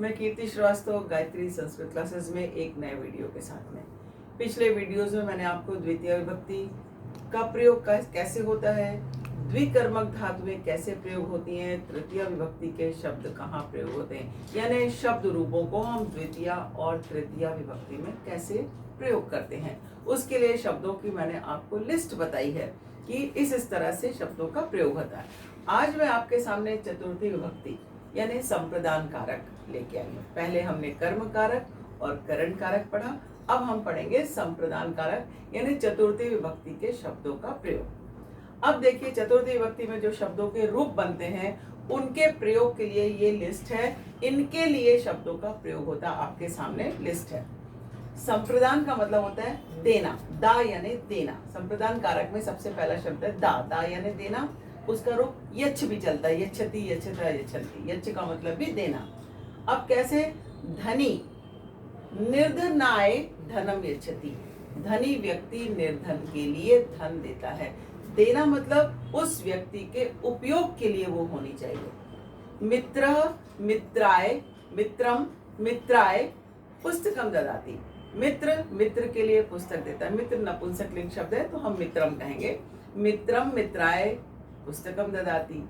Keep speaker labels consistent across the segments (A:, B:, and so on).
A: मैं कीर्ति श्रीवास्तव गायत्री संस्कृत क्लासेस में एक नए वीडियो के साथ में। पिछले वीडियोस में मैंने आपको द्वितीय विभक्ति का प्रयोग कैसे होता है, द्विकर्मक धातुएं कैसे प्रयोग होती हैं, तृतीय विभक्ति के शब्द कहाँ प्रयोग होते हैं, यानी शब्द रूपों को हम द्वितीय और तृतीय विभक्ति में कैसे प्रयोग करते हैं। उसके लिए शब्दों की मैंने आपको लिस्ट बताई है कि इस तरह से शब्दों का प्रयोग होता है। आज मैं आपके सामने चतुर्थी विभक्ति यानी संप्रदान कारक लेके आई हूँ। पहले हमने कर्म कारक और करण कारक पढ़ा, अब हम पढ़ेंगे संप्रदान कारक यानी चतुर्थी विभक्ति के शब्दों का प्रयोग। अब देखिए, चतुर्थी विभक्ति में जो शब्दों के रूप बनते हैं उनके प्रयोग के लिए ये लिस्ट है। इनके लिए शब्दों का प्रयोग होता है, आपके सामने लिस्ट है। संप्रदान का मतलब होता है देना, दा यानी देना। संप्रदान कारक में सबसे पहला शब्द है दा, दा यानी देना। उसका रूप यच्छ भी चलता है, यच्छति, यच्छता, यच्छन्ति। यच्छ का मतलब भी देना। अब कैसे? धनी निर्धनाय धनम यच्छति, धनी व्यक्ति निर्धन के लिए धन देता है। देना मतलब उस व्यक्ति के उपयोग के लिए वो होनी चाहिए। मित्र मित्राय, मित्रम मित्राय पुस्तकम ददाति। मित्र मित्र के लिए पुस्तक देता है। मित्र नपुंसकलिंग शब्द है तो हम मित्रम कहेंगे। मित्रम मित्राय पुस्तकम ददाति।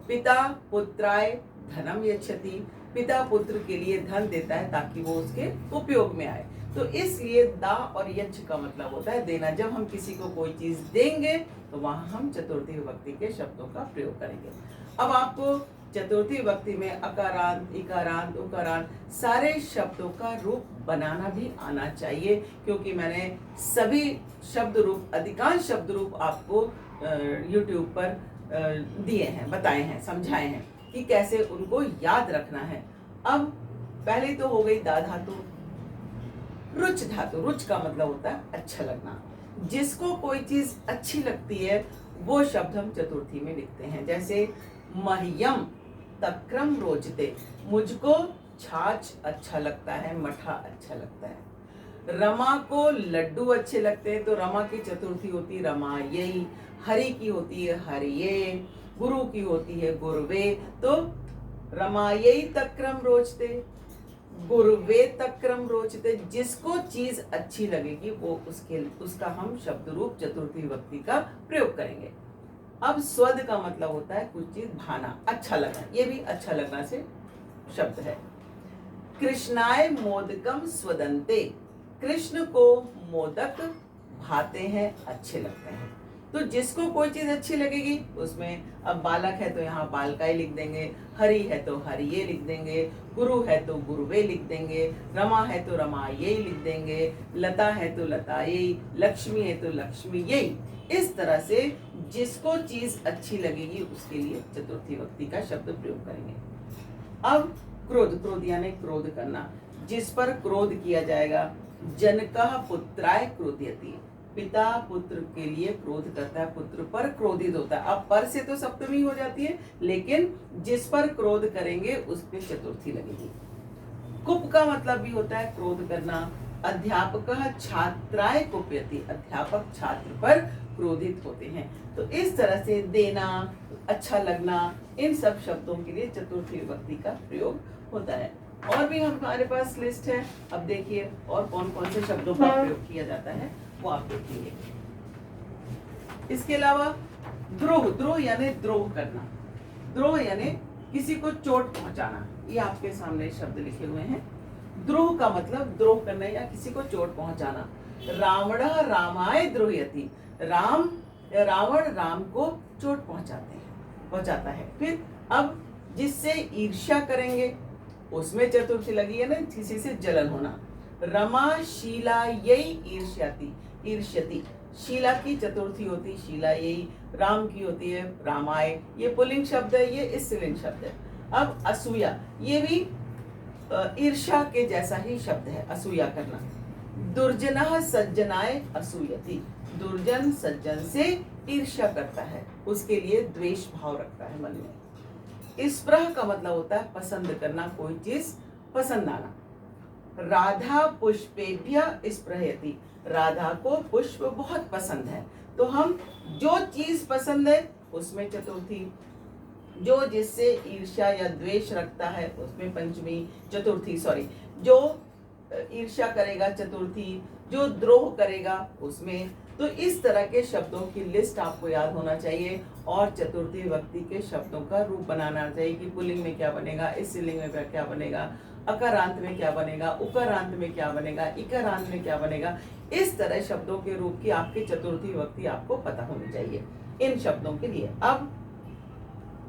A: पिता पुत्राय धनम यच्छति, पिता पुत्र के लिए धन देता है ताकि वो उसके उपयोग में आए। तो इसलिए दा और यच्छ का मतलब होता है देना। जब हम किसी को कोई चीज देंगे तो वहां हम चतुर्थी विभक्ति के शब्दों का प्रयोग करेंगे। अब आपको चतुर्थी विभक्ति में अकारांत, इकारांत, उकारांत सारे शब्दों का रूप बनाना भी आना चाहिए, क्योंकि मैंने सभी शब्द रूप, अधिकांश शब्द रूप आपको YouTube पर दिए हैं, बताए हैं, समझाए हैं कि कैसे उनको याद रखना है। अब पहले तो हो गई दा धातु। रुच धातु, रुच का मतलब होता है अच्छा लगना। जिसको कोई चीज अच्छी लगती है वो शब्द हम चतुर्थी में लिखते हैं। जैसे मह्यम तक्रम रोचते, मुझको छाछ अच्छा लगता है, मठा अच्छा लगता है। रमा को लड्डू अच्छे लगते हैं तो रमा की चतुर्थी होती है रमायई। हरि की होती है हरिये। गुरु की होती है गुरुवे। तो रमायई तक्रम रोचते, गुरुवे तक्रम रोचते। जिसको चीज अच्छी लगेगी वो उसका हम शब्द रूप चतुर्थी विभक्ति का प्रयोग करेंगे। अब स्वद का मतलब होता है कुछ चीज भाना, अच्छा लगना। ये भी अच्छा लगना से शब्द है। कृष्णाय मोदकम स्वदंते, कृष्ण को मोदक भाते हैं, अच्छे लगते हैं। तो जिसको कोई चीज अच्छी लगेगी उसमें, अब बालक है तो यहाँ बालकाई लिख देंगे, हरि है तो हरिये लिख देंगे, गुरु है तो गुरुवे लिख देंगे, रमा है तो रमाये लिख देंगे, लता है तो लताये, लक्ष्मी है तो लक्ष्मी यही। इस तरह से जिसको चीज अच्छी लगेगी उसके लिए चतुर्थी विभक्ति का शब्द प्रयोग करेंगे। अब क्रोध, क्रोध यानी क्रोध करना। जिस पर क्रोध किया जाएगा, जनकः पुत्राय क्रोधयति, पिता पुत्र के लिए क्रोध करता है, पुत्र पर क्रोधित होता है। अब पर से तो सप्तमी हो जाती है, लेकिन जिस पर क्रोध करेंगे उस पर चतुर्थी लगेगी। कुप का मतलब भी होता है क्रोध करना। अध्यापकः छात्राय कुप्यति, अध्यापक छात्र पर क्रोधित होते हैं। तो इस तरह से देना, अच्छा लगना, इन सब शब्दों के लिए चतुर्थी विभक्ति का प्रयोग होता है। और भी हमारे पास लिस्ट है। अब देखिए और कौन कौन से शब्दों का प्रयोग किया जाता है वो आप देखेंगे। इसके अलावा द्रोह, द्रोह यानी द्रोह करना। द्रोह यानी किसी को चोट पहुंचाना। ये आपके सामने शब्द लिखे हुए हैं। द्रोह का मतलब द्रोह करना या किसी को चोट पहुंचाना। रावण रामाय द्रोहयति, रावण राम को चोट पहुंचाता है। फिर अब जिससे ईर्ष्या करेंगे उसमें चतुर्थी लगी है ना, किसी से जलन होना। रमा शीला यही ईर्ष्याति, ईर्ष्यति। शीला की चतुर्थी होती शीला यही। राम की होती है रामाय। ये पुल्लिंग शब्द है, ये स्त्रीलिंग शब्द है। अब असूया, ये भी ईर्ष्या के जैसा ही शब्द है, असूया करना। दुर्जनः सज्जनाय असूयति, दुर्जन सज्जन से ईर्ष्या करता है, उसके लिए द्वेष भाव रखता है मन में। स्प्रह का मतलब होता है पसंद करना, कोई चीज पसंद आना। राधा पुष्पेभ्य स्पृहयति, राधा को पुष्प बहुत पसंद है, तो हम जो चीज पसंद है उसमें चतुर्थी। जो जिससे ईर्ष्या या द्वेष रखता है उसमें पंचमी, चतुर्थी सॉरी, जो ईर्ष्या करेगा चतुर्थी, जो द्रोह करेगा उसमें। तो इस तरह के शब्दों की लिस्ट आपको याद होना चाहिए और चतुर्थी विभक्ति के शब्दों का रूप बनाना चाहिए कि पुल्लिंग में क्या बनेगा, स्त्रीलिंग में क्या बनेगा, अकारांत में क्या बनेगा, उकारांत में क्या बनेगा, इकारांत में क्या बनेगा। इस तरह शब्दों के रूप की आपकी चतुर्थी विभक्ति आपको पता होनी चाहिए इन शब्दों के लिए। अब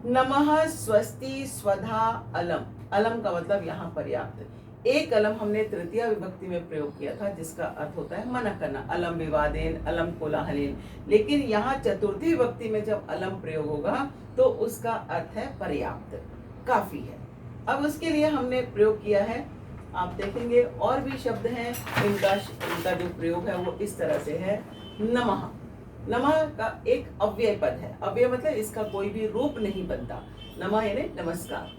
A: नमः, स्वस्ति, स्वधा, अलम। अलम का मतलब यहाँ पर्याप्त। एक अलम हमने तृतीय विभक्ति में प्रयोग किया था जिसका अर्थ होता है मना करना, अलम विवादेन, अलम कोलाहलेन। लेकिन यहाँ चतुर्थी विभक्ति में जब अलम प्रयोग होगा तो उसका अर्थ है पर्याप्त, काफी है। अब उसके लिए हमने प्रयोग किया है, आप देखेंगे और भी शब्द हैं, इनका जो प्रयोग है वो इस तरह से है। नमः, नमः का एक अव्यय पद है। अव्यय मतलब इसका कोई भी रूप नहीं बनता। नमः यानी नमस्कार।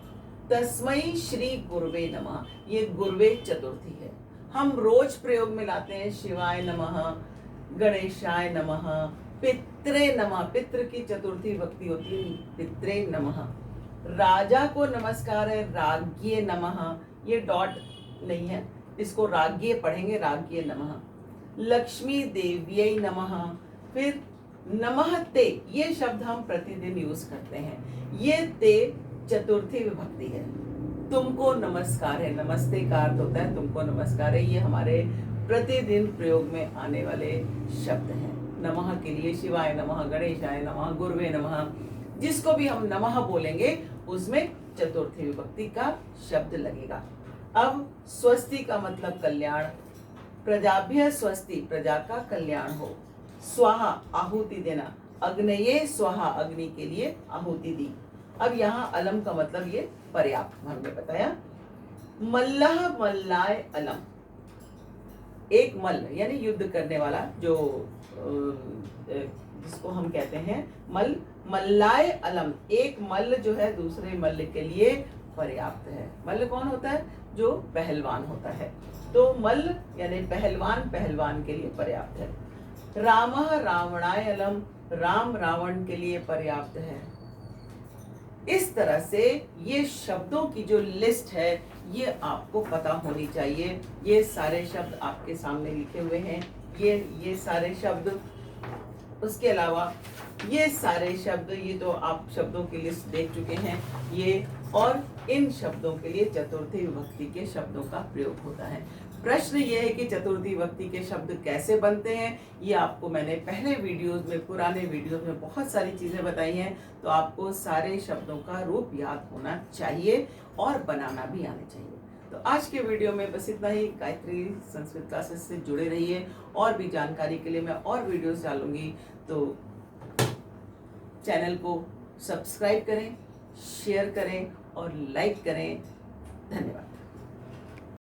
A: तस्मै श्री गुरुवे नमः, ये गुरुवे चतुर्थी है। हम रोज प्रयोग में लाते हैं शिवाय नमः, गणेशाय नमः, पित्रे नमः। पितृ की चतुर्थी विभक्ति होती है पित्रे नमः। राजा को नमस्कार है, राज्ञे नमः। ये डॉट नहीं है, इसको राज्ञे पढ़ेंगे, राज्ञे नमः। लक्ष्मी देव्यै नमः। फिर नमः ते, ये शब्द हम प्रतिदिन यूज करते हैं। ये ते चतुर्थी विभक्ति है। तुमको नमस्कार है, नमस्ते का अर्थ होता है तुमको नमस्कार है। ये हमारे प्रतिदिन प्रयोग में आने वाले शब्द हैं। नमः के लिए शिवाय नमः, गणेशाय नमः, गुरुवे नमः, जिसको भी हम नमः बोलेंगे उसमें चतुर्थी विभक्ति का शब्द लगेगा। अब स्वस्ति का मतलब कल्याण। प्रजाभ्य स्वस्ति, प्रजा का कल्याण हो। स्वाहा, आहुति देना। अग्नये स्वाहा, अग्नि के लिए आहुति दी। अब यहाँ अलम का मतलब ये पर्याप्त हमने बताया। मल्लह मल्लाय अलम, एक मल्ल यानी युद्ध करने वाला, जो जिसको हम कहते हैं मल्ल। मल्लाय अलम, एक मल्ल जो है दूसरे मल्ल के लिए पर्याप्त है। मल्ल कौन होता है? जो पहलवान होता है। तो मल्ल यानी पहलवान, पहलवान के लिए पर्याप्त है। रामः रावणाय अलम, राम रावण के लिए पर्याप्त है। इस तरह से ये शब्दों की जो लिस्ट है ये आपको पता होनी चाहिए। ये सारे शब्द आपके सामने लिखे हुए हैं, ये सारे शब्द। उसके अलावा ये सारे शब्द, ये तो आप शब्दों की लिस्ट देख चुके हैं ये, और इन शब्दों के लिए चतुर्थी विभक्ति के शब्दों का प्रयोग होता है। प्रश्न ये है कि चतुर्थी विभक्ति के शब्द कैसे बनते हैं, ये आपको मैंने पहले वीडियोस में, पुराने वीडियोस में बहुत सारी चीजें बताई हैं। तो आपको सारे शब्दों का रूप याद होना चाहिए और बनाना भी आना चाहिए। तो आज के वीडियो में बस इतना ही। गायत्री संस्कृत क्लासेस से जुड़े रहिए, और भी जानकारी के लिए मैं और वीडियोस डालूंगी। तो चैनल को सब्सक्राइब करें, शेयर करें और लाइक करें। धन्यवाद।